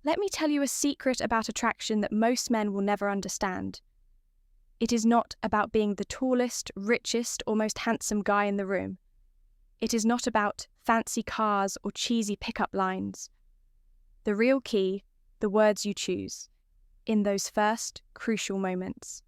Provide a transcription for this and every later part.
Let me tell you a secret about attraction that most men will never understand. It is not about being the tallest, richest, or most handsome guy in the room. It is not about fancy cars or cheesy pickup lines. The real key, the words you choose, in those first, crucial moments.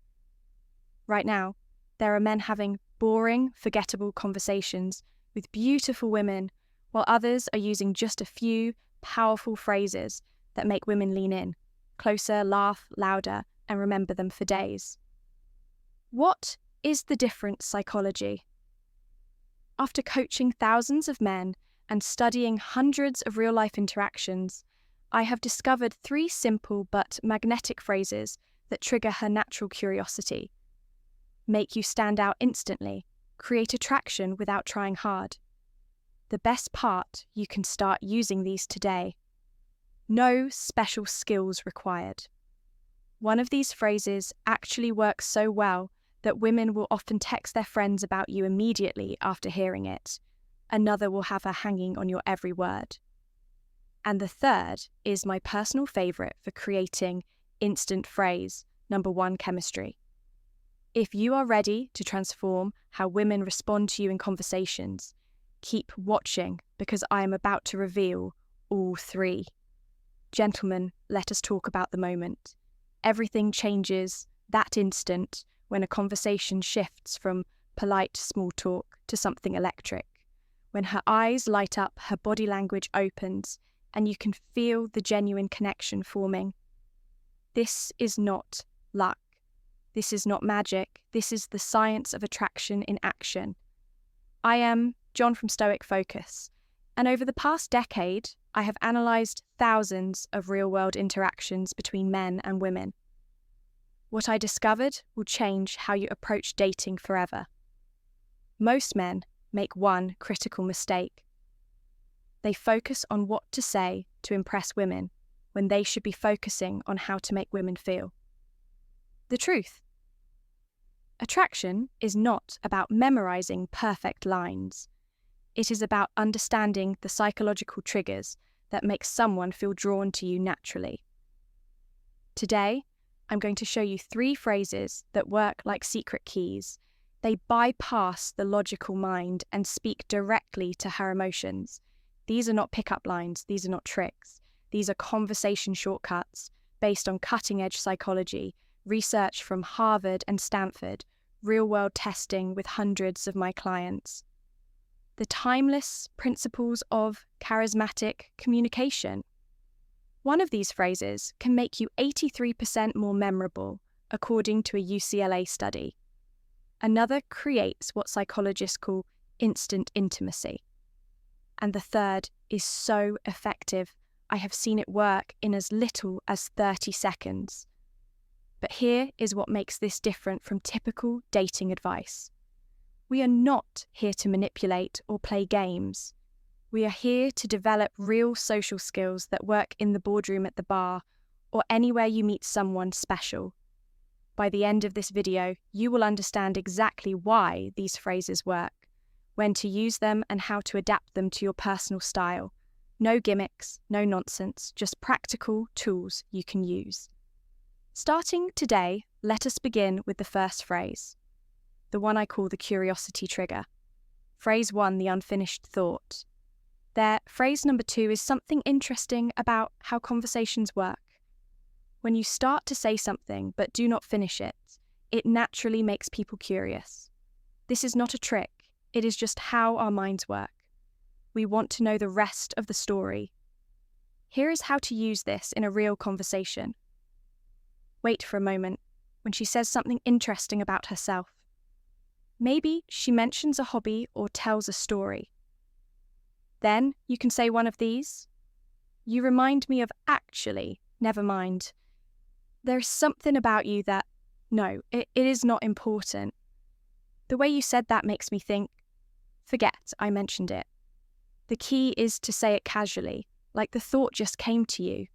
Right now, there are men having boring, forgettable conversations with beautiful women, while others are using just a few powerful phrases that make women lean in, closer, laugh louder, and remember them for days. What is the different psychology? After coaching thousands of men and studying hundreds of real-life interactions, I have discovered 3 simple but magnetic phrases that trigger her natural curiosity, make you stand out instantly, create attraction without trying hard. The best part, you can start using these today. No special skills required. One of these phrases actually works so well that women will often text their friends about you immediately after hearing it. Another will have her hanging on your every word. And the third is my personal favourite for creating instant phrase, number 1, chemistry. If you are ready to transform how women respond to you in conversations, keep watching because I am about to reveal all 3. Gentlemen, let us talk about the moment. Everything changes that instant when a conversation shifts from polite small talk to something electric. When her eyes light up, her body language opens, and you can feel the genuine connection forming. This is not luck. This is not magic. This is the science of attraction in action. I am John from Stoic Focus, and over the past decade, I have analysed thousands of real-world interactions between men and women. What I discovered will change how you approach dating forever. Most men make one critical mistake. They focus on what to say to impress women when they should be focusing on how to make women feel. The truth. Attraction is not about memorising perfect lines. It is about understanding the psychological triggers that make someone feel drawn to you naturally. Today, I'm going to show you 3 phrases that work like secret keys. They bypass the logical mind and speak directly to her emotions. These are not pickup lines, these are not tricks. These are conversation shortcuts based on cutting-edge psychology, research from Harvard and Stanford, real-world testing with hundreds of my clients. The timeless principles of charismatic communication. One of these phrases can make you 83% more memorable, according to a UCLA study. Another creates what psychologists call instant intimacy. And the third is so effective, I have seen it work in as little as 30 seconds. But here is what makes this different from typical dating advice. We are not here to manipulate or play games. We are here to develop real social skills that work in the boardroom at the bar or anywhere you meet someone special. By the end of this video, you will understand exactly why these phrases work, when to use them and how to adapt them to your personal style. No gimmicks, no nonsense, just practical tools you can use. Starting today, let us begin with the first phrase, the one I call the curiosity trigger. Phrase 1, the unfinished thought. Phrase number 2 is something interesting about how conversations work. When you start to say something but do not finish it, it naturally makes people curious. This is not a trick, it is just how our minds work. We want to know the rest of the story. Here is how to use this in a real conversation. Wait for a moment when she says something interesting about herself. Maybe she mentions a hobby or tells a story. Then you can say one of these. You remind me of actually, never mind. There's something about you that, no, it is not important. The way you said that makes me think, forget I mentioned it. The key is to say it casually, like the thought just came to you.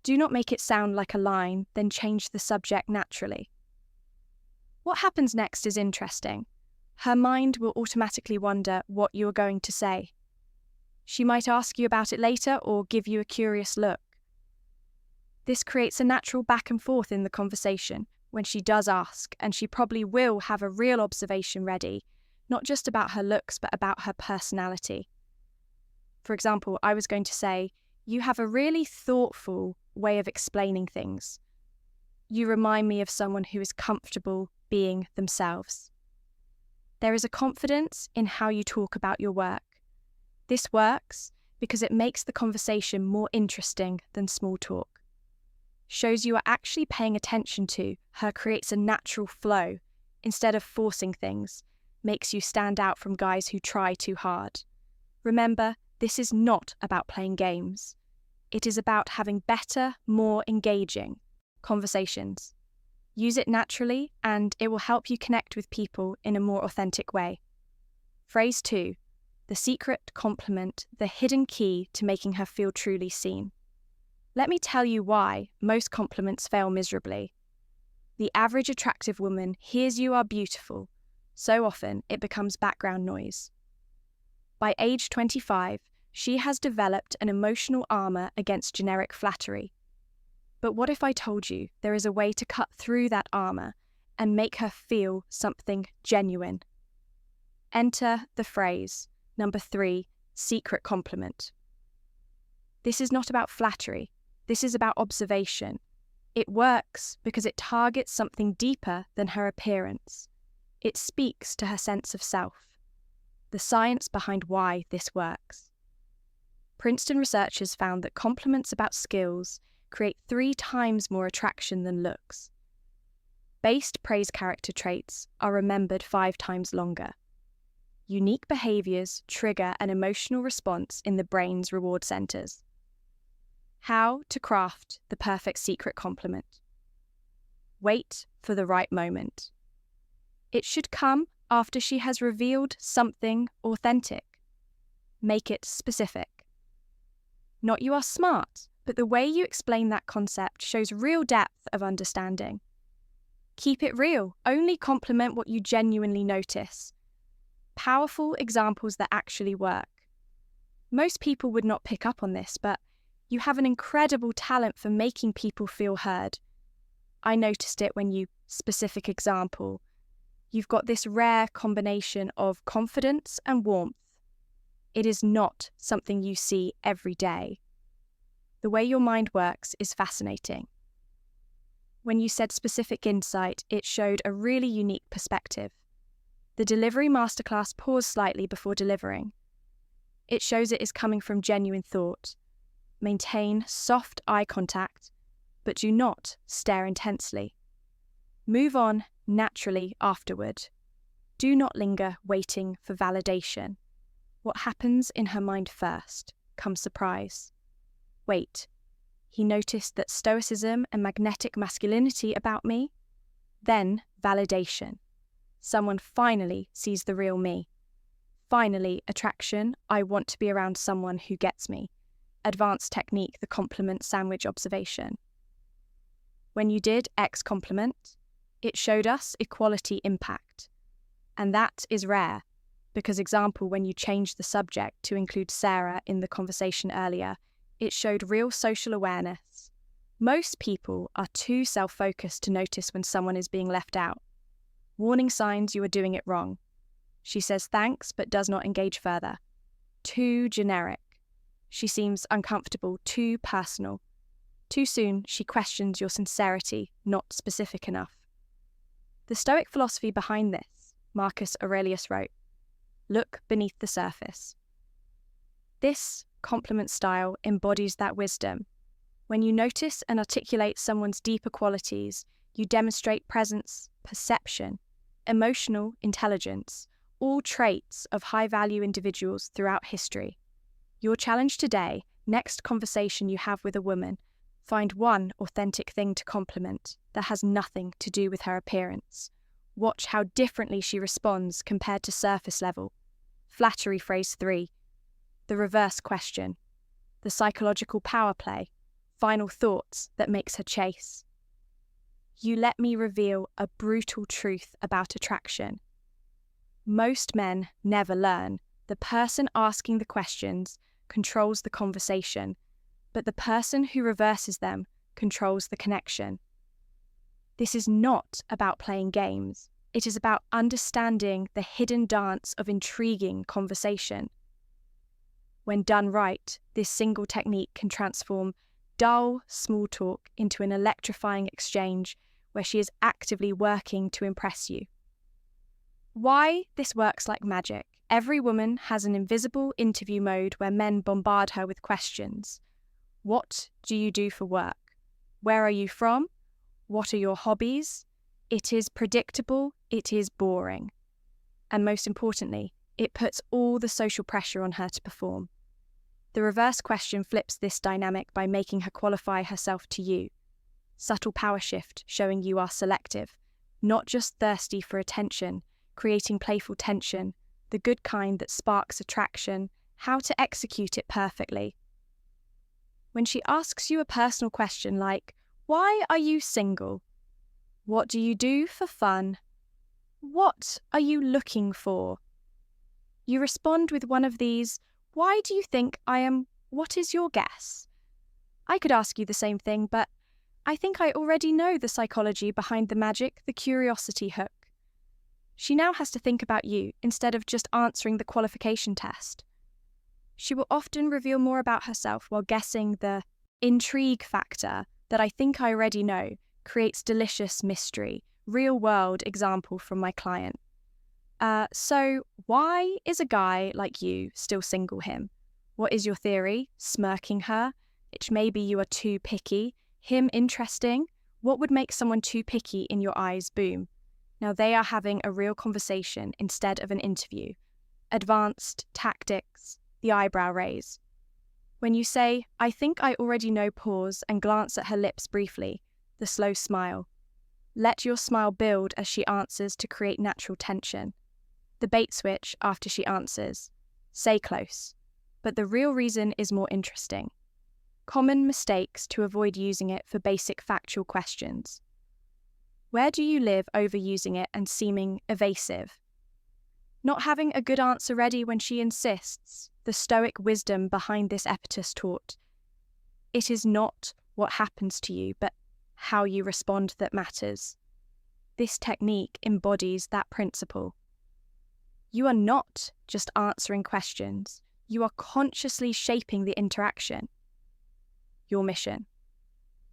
Do not make it sound like a line, then change the subject naturally. What happens next is interesting. Her mind will automatically wonder what you are going to say. She might ask you about it later or give you a curious look. This creates a natural back and forth in the conversation when she does ask, and she probably will have a real observation ready, not just about her looks, but about her personality. For example, I was going to say, "You have a really thoughtful way of explaining things. You remind me of someone who is comfortable being themselves." There is a confidence in how you talk about your work. This works because it makes the conversation more interesting than small talk. Shows you are actually paying attention to her, creates a natural flow instead of forcing things, makes you stand out from guys who try too hard. Remember, this is not about playing games. It is about having better, more engaging conversations. Use it naturally, and it will help you connect with people in a more authentic way. Phrase 2. The secret compliment, the hidden key to making her feel truly seen. Let me tell you why most compliments fail miserably. The average attractive woman hears you are beautiful. So often, it becomes background noise. By age 25, she has developed an emotional armor against generic flattery. But what if I told you there is a way to cut through that armor and make her feel something genuine? Enter the phrase, number 3, secret compliment. This is not about flattery. This is about observation. It works because it targets something deeper than her appearance. It speaks to her sense of self. The science behind why this works. Princeton researchers found that compliments about skills create 3 times more attraction than looks. Based praise character traits are remembered 5 times longer. Unique behaviors trigger an emotional response in the brain's reward centers. How to craft the perfect secret compliment. Wait for the right moment. It should come after she has revealed something authentic. Make it specific. Not "you are smart," but the way you explain that concept shows real depth of understanding. Keep it real. Only compliment what you genuinely notice. Powerful examples that actually work. Most people would not pick up on this, but you have an incredible talent for making people feel heard. I noticed it when you specific example. You've got this rare combination of confidence and warmth. It is not something you see every day. The way your mind works is fascinating. When you said specific insight, it showed a really unique perspective. The delivery masterclass paused slightly before delivering. It shows it is coming from genuine thought. Maintain soft eye contact, but do not stare intensely. Move on naturally afterward. Do not linger waiting for validation. What happens in her mind first comes surprise. Wait, he noticed that Stoicism and magnetic masculinity about me? Then validation. Someone finally sees the real me. Finally, attraction, I want to be around someone who gets me. Advanced technique, the compliment sandwich observation. When you did X compliment, it showed us equality impact. And that is rare, because example, when you changed the subject to include Sarah in the conversation earlier, it showed real social awareness. Most people are too self-focused to notice when someone is being left out. Warning signs you are doing it wrong. She says thanks but does not engage further. Too generic. She seems uncomfortable, too personal. Too soon, she questions your sincerity, not specific enough. The Stoic philosophy behind this, Marcus Aurelius wrote, "Look beneath the surface." This compliment style embodies that wisdom. When you notice and articulate someone's deeper qualities, you demonstrate presence, perception, emotional intelligence, all traits of high-value individuals throughout history. Your challenge today, next conversation you have with a woman, find one authentic thing to compliment that has nothing to do with her appearance. Watch how differently she responds compared to surface level. Flattery phrase 3. The reverse question. The psychological power play. Final thoughts that makes her chase. You let me reveal a brutal truth about attraction. Most men never learn. The person asking the questions controls the conversation, but the person who reverses them controls the connection. This is not about playing games. It is about understanding the hidden dance of intriguing conversation. When done right, this single technique can transform dull, small talk into an electrifying exchange where she is actively working to impress you. Why this works like magic. Every woman has an invisible interview mode where men bombard her with questions. What do you do for work? Where are you from? What are your hobbies? It is predictable, it is boring. And most importantly, it puts all the social pressure on her to perform. The reverse question flips this dynamic by making her qualify herself to you. Subtle power shift, showing you are selective, not just thirsty for attention, creating playful tension, the good kind that sparks attraction, how to execute it perfectly. When she asks you a personal question like, "Why are you single? What do you do for fun? What are you looking for?" You respond with one of these, "Why do you think I am? What is your guess?" I could ask you the same thing, but I think I already know the psychology behind the magic, the curiosity hook. She now has to think about you instead of just answering the qualification test. She will often reveal more about herself while guessing. The intrigue factor that I think I already know creates delicious mystery. Real-world example from my client. So why is a guy like you still single him? What is your theory? Smirking her? It may be you are too picky. Him interesting? What would make someone too picky in your eyes? Boom. Now they are having a real conversation instead of an interview. Advanced tactics, the eyebrow raise. When you say, "I think I already know," pause and glance at her lips briefly, the slow smile. Let your smile build as she answers to create natural tension. The bait switch after she answers. Say close. But the real reason is more interesting. Common mistakes to avoid using it for basic factual questions. Where do you live? Overusing it and seeming evasive. Not having a good answer ready when she insists. The Stoic wisdom behind this epitaph taught. It is not what happens to you, but how you respond that matters. This technique embodies that principle. You are not just answering questions, you are consciously shaping the interaction. Your mission.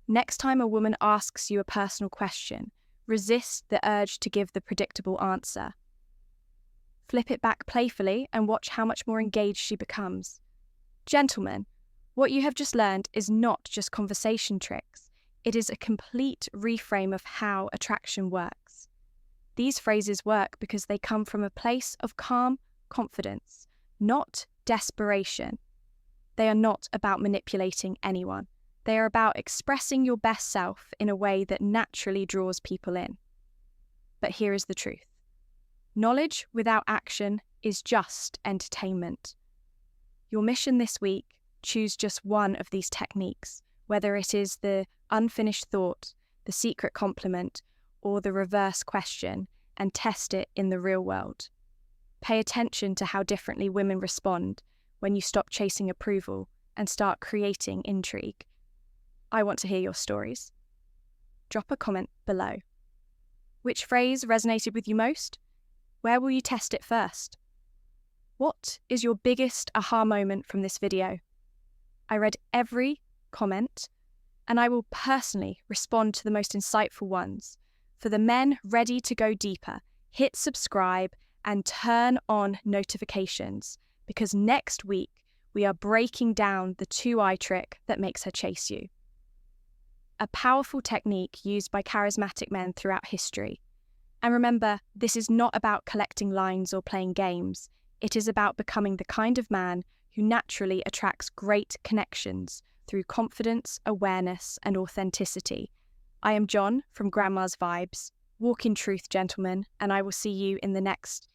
Next time a woman asks you a personal question, resist the urge to give the predictable answer. Flip it back playfully and watch how much more engaged she becomes. Gentlemen, what you have just learned is not just conversation tricks. It is a complete reframe of how attraction works. These phrases work because they come from a place of calm confidence, not desperation. They are not about manipulating anyone. They are about expressing your best self in a way that naturally draws people in. But here is the truth. Knowledge without action is just entertainment. Your mission this week, choose just one of these techniques, whether it is the unfinished thought, the secret compliment, or the reverse question, and test it in the real world. Pay attention to how differently women respond when you stop chasing approval and start creating intrigue. I want to hear your stories. Drop a comment below. Which phrase resonated with you most? Where will you test it first? What is your biggest aha moment from this video? I read every comment, and I will personally respond to the most insightful ones. For the men ready to go deeper, hit subscribe and turn on notifications, because next week we are breaking down the 2-eye trick that makes her chase you. A powerful technique used by charismatic men throughout history. And remember, this is not about collecting lines or playing games. It is about becoming the kind of man who naturally attracts great connections through confidence, awareness, and authenticity. I am John from Grandma's Vibes. Walk in truth, gentlemen, and I will see you in the next